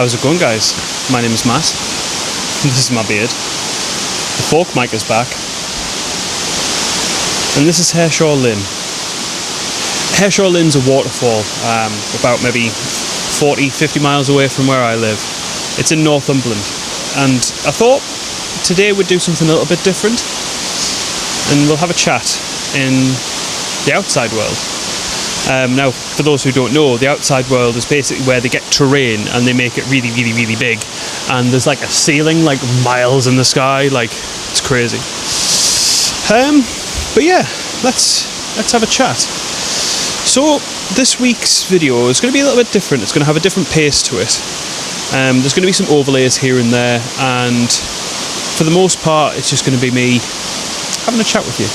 How's it going, guys? My name is Matt. This is my beard. The fork mic is back. And this is Hareshaw Linn. Hareshaw Linn's a waterfall, about maybe 40-50 miles away from where I live. It's in Northumberland. And I thought today we'd do something a little bit different. And we'll have a chat in the outside world. Now, for those who don't know, the outside world is basically where they get terrain and they make it really, really, really big. And there's like a ceiling, like miles in the sky, like it's crazy. But yeah, let's have a chat. So this week's video is going to be a little bit different. It's going to have a different pace to it. There's going to be some overlays here and there, and for the most part, it's just going to be me having a chat with you.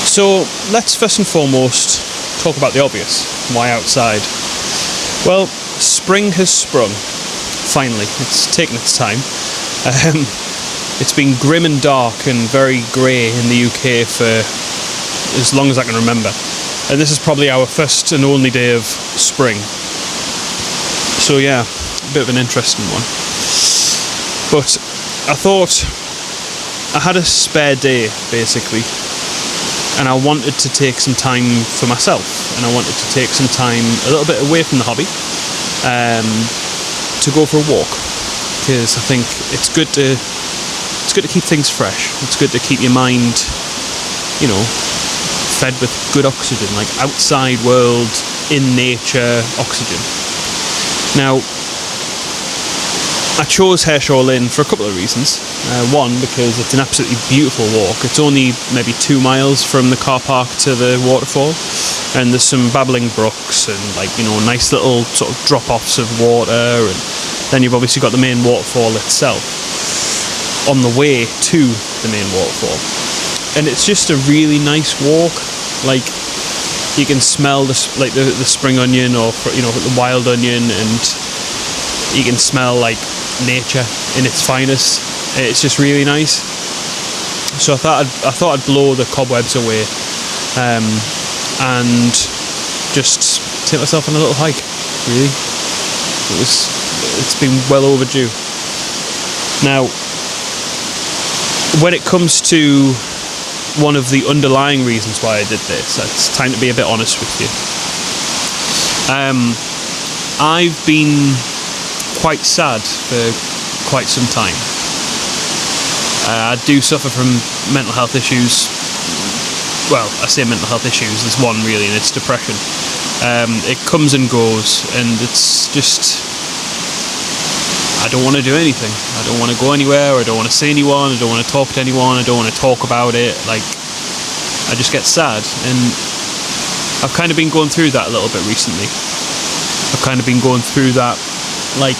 So let's first and foremost talk about the obvious. Why outside? Well, spring has sprung. Finally, it's taken its time. It's been grim and dark and very grey in the UK for as long as I can remember. And this is probably our first and only day of spring. So yeah, a bit of an interesting one. But I thought I had a spare day, basically. And I wanted to take some time for myself, and I wanted to take some time a little bit away from the hobby to go for a walk, because I think it's good to keep things fresh. It's good to keep your mind, fed with good oxygen, like outside world, in nature oxygen. Now, I chose Hareshaw Linn for a couple of reasons. One, because it's an absolutely beautiful walk. It's only maybe 2 miles from the car park to the waterfall, and there's some babbling brooks and nice little sort of drop-offs of water, and then you've obviously got the main waterfall itself on the way to the main waterfall. And it's just a really nice walk. Like, you can smell the spring onion or the wild onion, and you can smell like nature in its finest. It's just really nice. So I thought I'd blow the cobwebs away, and just take myself on a little hike. Really, it's been well overdue. Now, when it comes to one of the underlying reasons why I did this, it's time to be a bit honest with you. I've been quite sad for quite some time. I do suffer from mental health issues. Well, I say mental health issues, there's one really, and it's depression. It comes and goes, and it's just, I don't want to do anything. I don't want to go anywhere, I don't want to see anyone, I don't want to talk to anyone, I don't want to talk about it. Like, I just get sad, and I've kind of been going through that a little bit recently. I've kind of been going through that, I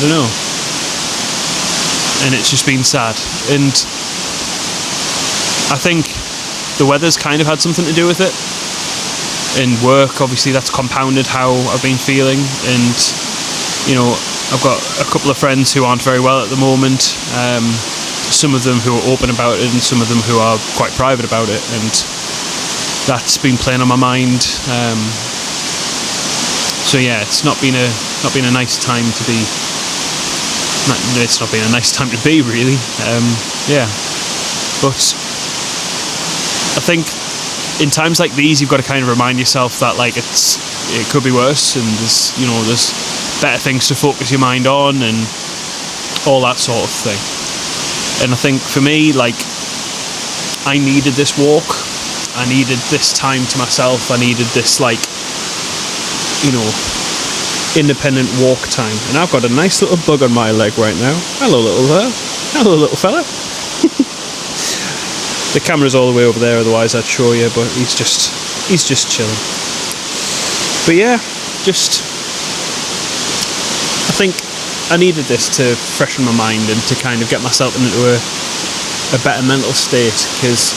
don't know. And it's just been sad. And I think the weather's kind of had something to do with it. In work, obviously, that's compounded how I've been feeling. And, I've got a couple of friends who aren't very well at the moment. Some of them who are open about it, and some of them who are quite private about it. And that's been playing on my mind. So yeah, it's not been a nice time to be. It's not been a nice time to be, really. Yeah, but I think in times like these, you've got to kind of remind yourself that it could be worse, and there's better things to focus your mind on, and all that sort of thing. And I think for me, I needed this walk. I needed this time to myself. I needed this independent walk time. And I've got a nice little bug on my leg right now. Hello little fella. The camera's all the way over there, otherwise I'd show you, but he's just chilling. But yeah, I think I needed this to freshen my mind and to kind of get myself into a better mental state, because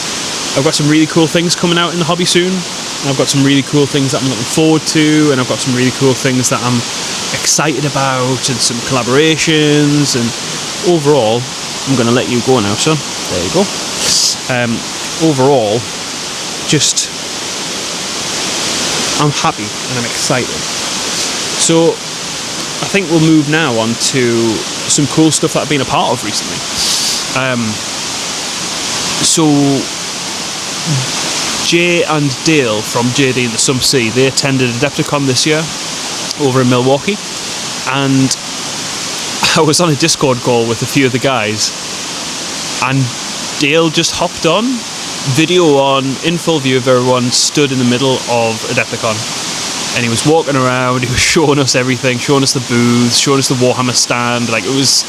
I've got some really cool things coming out in the hobby soon. I've got some really cool things that I'm looking forward to, and I've got some really cool things that I'm excited about, and some collaborations, and overall, I'm going to let you go now, son. There you go. Overall, I'm happy and I'm excited. So I think we'll move now on to some cool stuff that I've been a part of recently. So Jay and Dale from JD and the Sump Sea, they attended Adepticon this year over in Milwaukee, and I was on a Discord call with a few of the guys, and Dale just hopped on, video on, in full view of everyone, stood in the middle of Adepticon, and he was walking around, he was showing us everything, showing us the booths, showing us the Warhammer stand. Like, it was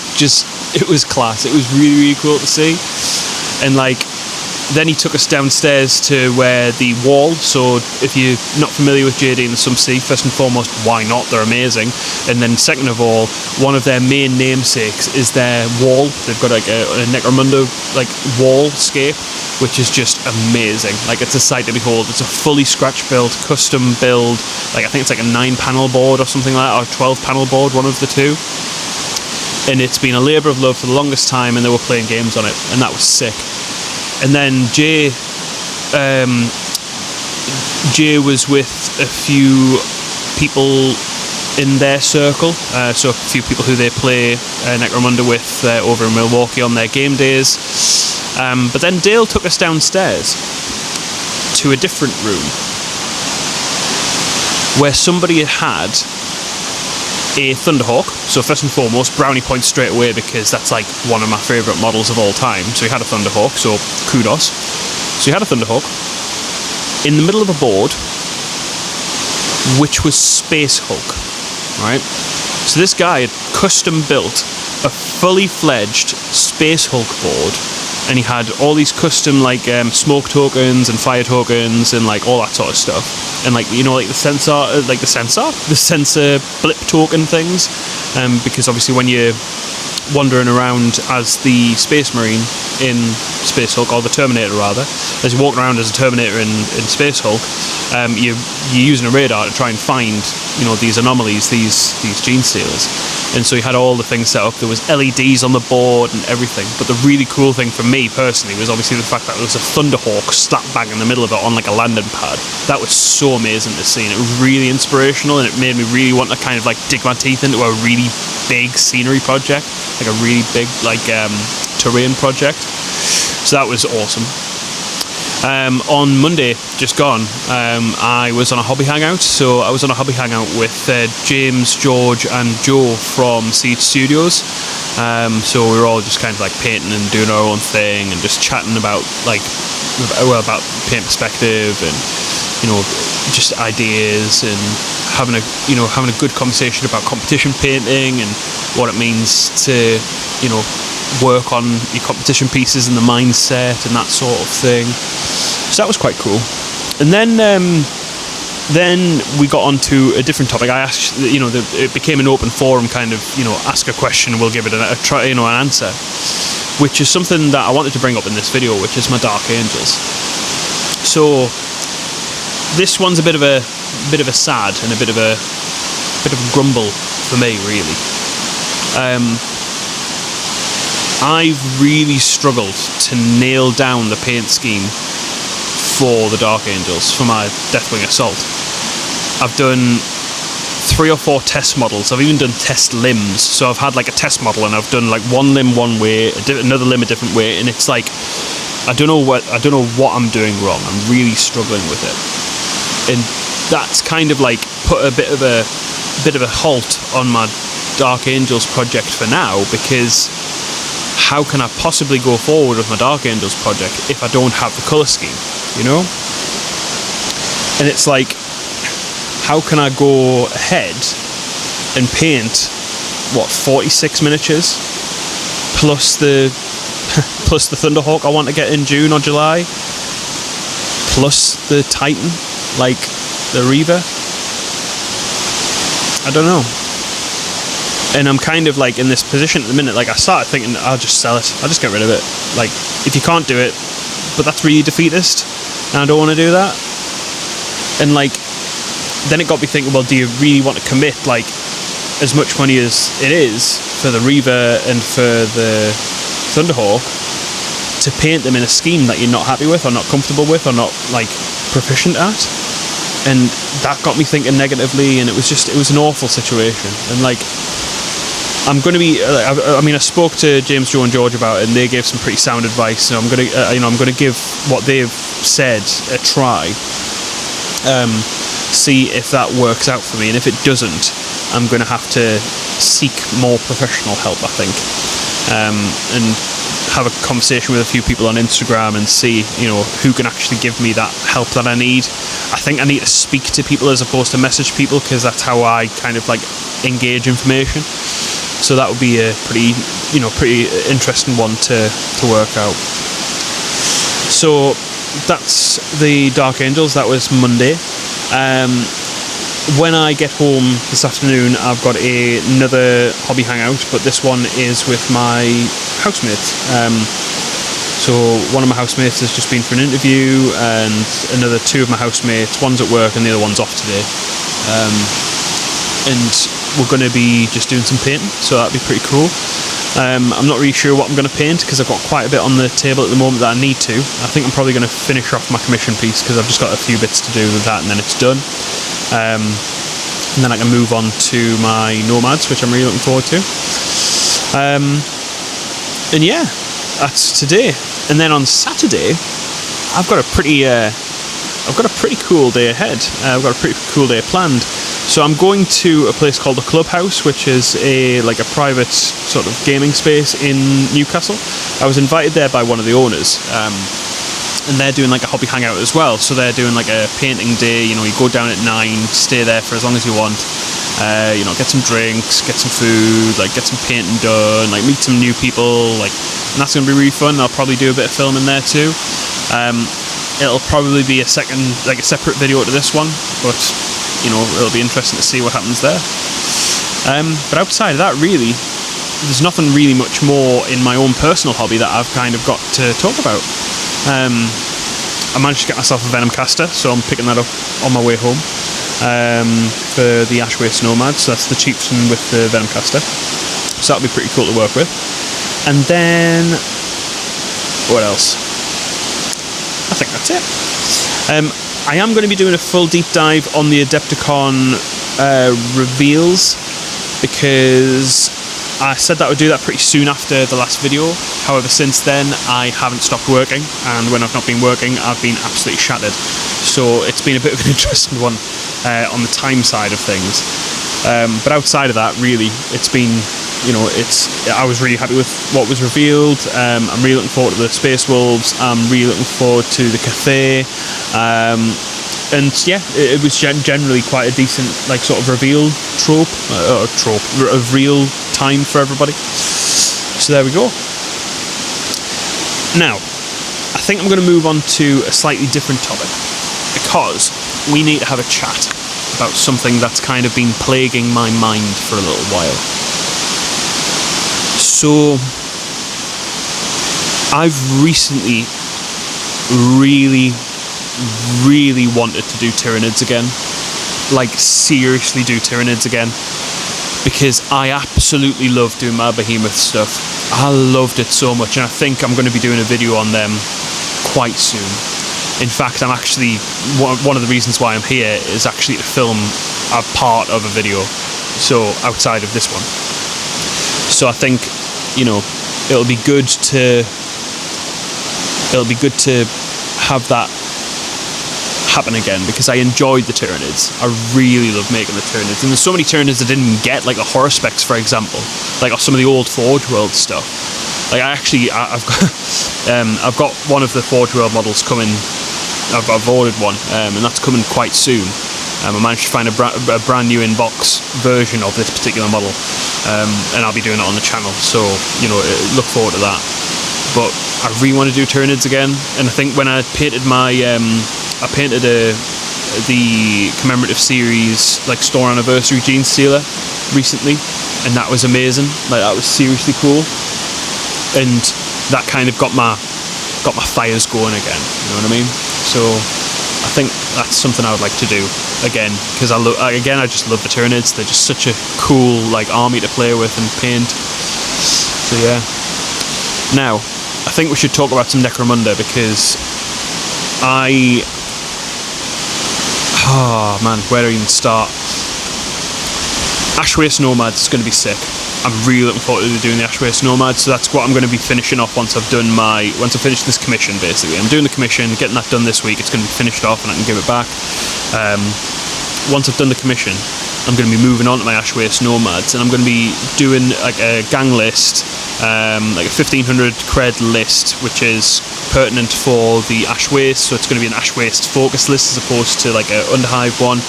class. It was really, really cool to see. And like, then he took us downstairs to where the wall, so if you're not familiar with JD and the Sump Sea, first and foremost, why not? They're amazing. And then second of all, one of their main namesakes is their wall. They've got like a Necromunda like wall scape, which is just amazing. Like, it's a sight to behold. It's a fully scratch built, custom build. Like, I think it's like a 9-panel board or something like that, or a 12-panel board, one of the two. And it's been a labour of love for the longest time, and they were playing games on it, and that was sick. And then Jay was with a few people in their circle, so a few people who they play Necromunda with over in Milwaukee on their game days. But then Dale took us downstairs to a different room where somebody had a Thunderhawk. So first and foremost, brownie points straight away, because that's like one of my favourite models of all time. So he had a Thunderhawk, so kudos. So he had a Thunderhawk in the middle of a board, which was Space Hulk, right? So this guy had custom built a fully fledged Space Hulk board, and he had all these custom like smoke tokens and fire tokens and like all that sort of stuff. And like, you know, like the sensor blip token things, because obviously when you're wandering around as the Space Marine in Space Hulk, or the Terminator rather, as you're walking around as a Terminator in Space Hulk, you're using a radar to try and find, you know, these anomalies, these gene stealers. And so he had all the things set up. There was LEDs on the board and everything. But the really cool thing for me personally was obviously the fact that there was a Thunderhawk slap bang in the middle of it on like a landing pad. That was so amazing to see, and it was really inspirational, and it made me really want to kind of like dig my teeth into a really big scenery project, like a really big like terrain project. So that was awesome. On Monday, just gone, I was on a hobby hangout. So I was on a hobby hangout with James, George and Joe from Seed Studios. So we were all just kind of like painting and doing our own thing, and just chatting about about paint perspective, and, you know, just ideas, and having a good conversation about competition painting and what it means to, you know, work on your competition pieces and the mindset and that sort of thing. So that was quite cool. And then we got onto a different topic. I asked, you know, it became an open forum kind of, you know, ask a question and we'll give it a try, you know, an answer, which is something that I wanted to bring up in this video, which is my Dark Angels. So this one's a bit of a sad and a bit of a grumble for me, really. I've really struggled to nail down the paint scheme for the Dark Angels, for my Deathwing Assault. I've done 3 or 4 test models. I've even done test limbs. So I've had like a test model, and I've done like one limb one way, another limb a different way, and it's like I don't know what I'm doing wrong. I'm really struggling with it, and that's kind of like put a bit of a halt on my Dark Angels project for now, because how can I possibly go forward with my Dark Angels project if I don't have the colour scheme, you know? And it's like, how can I go ahead and paint, 46 miniatures, plus the Thunderhawk I want to get in June or July, plus the Titan, like the Reaver? I don't know. And I'm kind of like in this position at the minute, like I started thinking, I'll just sell it, I'll just get rid of it. Like, if you can't do it, but that's really defeatist, and I don't want to do that. And like, then it got me thinking, well, do you really want to commit like as much money as it is for the Reaver and for the Thunderhawk to paint them in a scheme that you're not happy with, or not comfortable with, or not like proficient at? and that got me thinking negatively, and it was an awful situation. And like, I'm going to be. I mean, I spoke to James, Joe, and George about it, and they gave some pretty sound advice. So I'm going to, I'm going to give what they've said a try. See if that works out for me, and if it doesn't, I'm going to have to seek more professional help, I think, and have a conversation with a few people on Instagram and see, who can actually give me that help that I need. I think I need to speak to people as opposed to message people, because that's how I kind of like engage information. So that would be a pretty interesting one to work out. So that's the Dark Angels. That was Monday. When I get home this afternoon, I've got another hobby hangout, but this one is with my housemates. So one of my housemates has just been for an interview, and another two of my housemates, one's at work and the other one's off today. And we're going to be just doing some painting, so that'd be pretty cool. I'm not really sure what I'm going to paint, because I've got quite a bit on the table at the moment that I need to. I think I'm probably going to finish off my commission piece, because I've just got a few bits to do with that, and then it's done. And then I can move on to my nomads, which I'm really looking forward to. And yeah, that's today. And then on Saturday, I've got a pretty cool day ahead. I've got a pretty cool day planned. So I'm going to a place called the Clubhouse, which is a private sort of gaming space in Newcastle. I was invited there by one of the owners, and they're doing like a hobby hangout as well. So they're doing like a painting day. You go down at 9, stay there for as long as you want. Get some drinks, get some food, like get some painting done, like meet some new people. And that's going to be really fun. I'll probably do a bit of filming there too. It'll probably be a separate video to this one, but it'll be interesting to see what happens there. But outside of that, really, there's nothing really much more in my own personal hobby that I've kind of got to talk about. I managed to get myself a Venom caster, so I'm picking that up on my way home for the Ash Waste Nomad. So that's the Chieftain with the Venom caster. So that'll be pretty cool to work with. And then what else? I think that's it. I am going to be doing a full deep dive on the Adepticon reveals, because I said that I would do that pretty soon after the last video. However, since then I haven't stopped working, and when I've not been working, I've been absolutely shattered. So it's been a bit of an interesting one on the time side of things. But outside of that, really, it's been, I was really happy with what was revealed. I'm really looking forward to the Space Wolves. I'm really looking forward to the Cathay. And yeah, it was generally quite a decent, sort of reveal of real time for everybody. So there we go. Now, I think I'm going to move on to a slightly different topic, because we need to have a chat about something that's kind of been plaguing my mind for a little while. So, I've recently really wanted to do Tyranids again. Seriously do Tyranids again. Because I absolutely love doing my Behemoth stuff. I loved it so much, and I think I'm going to be doing a video on them quite soon. In fact, I'm actually, one of the reasons why I'm here is actually to film a part of a video, so outside of this one. So I think, it'll be good to have that happen again, because I enjoyed the Tyranids. I really love making the Tyranids, and there's so many Tyranids I didn't get, like the horror specs, for example, some of the old Forge World stuff. I've got one of the Forge World models coming. I've ordered one, and that's coming quite soon. I managed to find a brand new in-box version of this particular model, and I'll be doing it on the channel, so look forward to that. But I really want to do Tyranids again, and I think when I painted I painted the commemorative series store anniversary Gene Stealer recently, and that was amazing. That was seriously cool, and that kind of got my fires going again. You know what I mean? So I think that's something I would like to do again, because I just love the Tyranids. They're just such a cool army to play with and paint. So yeah. Now, I think we should talk about some Necromunda, because Oh man, where do I even start? Ash Waste Nomads is going to be sick. I'm really looking forward to doing the Ash Waste Nomads, so that's what I'm going to be finishing off once I've finished this commission. Basically, I'm doing the commission, getting that done this week. It's going to be finished off, and I can give it back. Once I've done the commission, I'm going to be moving on to my Ash Waste Nomads, and I'm going to be doing like a gang list, like a 1500 cred list, which is pertinent for the Ash Waste. So it's going to be an Ash Waste focus list as opposed to like a Underhive one.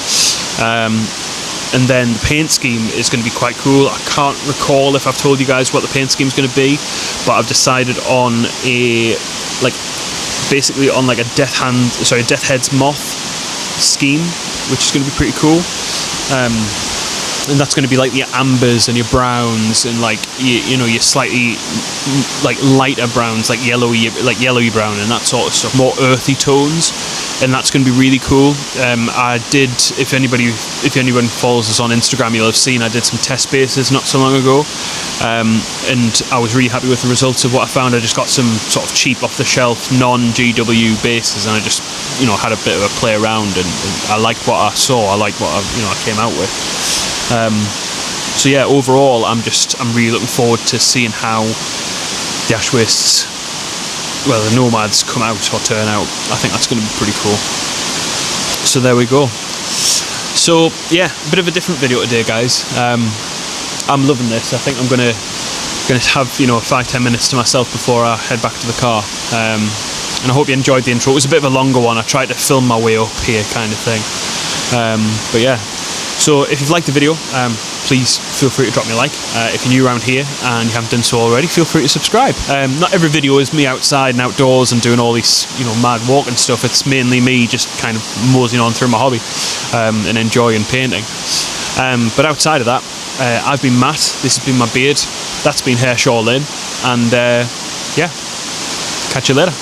And then the paint scheme is going to be quite cool. I can't recall if I've told you guys what the paint scheme is going to be, but I've decided on basically on like a Death Head's Moth scheme, which is going to be pretty cool. And that's going to be like your ambers and your browns and like your slightly like lighter browns, like yellowy brown and that sort of stuff, more earthy tones, and that's going to be really cool. I did, if anyone follows us on Instagram, you'll have seen I did some test bases not so long ago, and I was really happy with the results of what I found. I just got some sort of cheap off the shelf non-GW bases, and I just had a bit of a play around, and I liked what I saw. I liked what I came out with. So yeah, overall, I'm really looking forward to seeing how the Ash Wastes, well, the Nomads come out or turn out. I think that's going to be pretty cool. So there we go. So yeah, a bit of a different video today, guys. I'm loving this. I think I'm gonna have 5-10 minutes to myself before I head back to the car. And I hope you enjoyed the intro. It was a bit of a longer one. I tried to film my way up here, kind of thing. But yeah. So if you've liked the video, please feel free to drop me a like. If you're new around here and you haven't done so already, feel free to subscribe. Not every video is me outside and outdoors and doing all these mad walking stuff. It's mainly me just kind of moseying on through my hobby and enjoying painting. But outside of that, I've been Matt. This has been my beard. That's been Hareshaw Linn. And yeah, catch you later.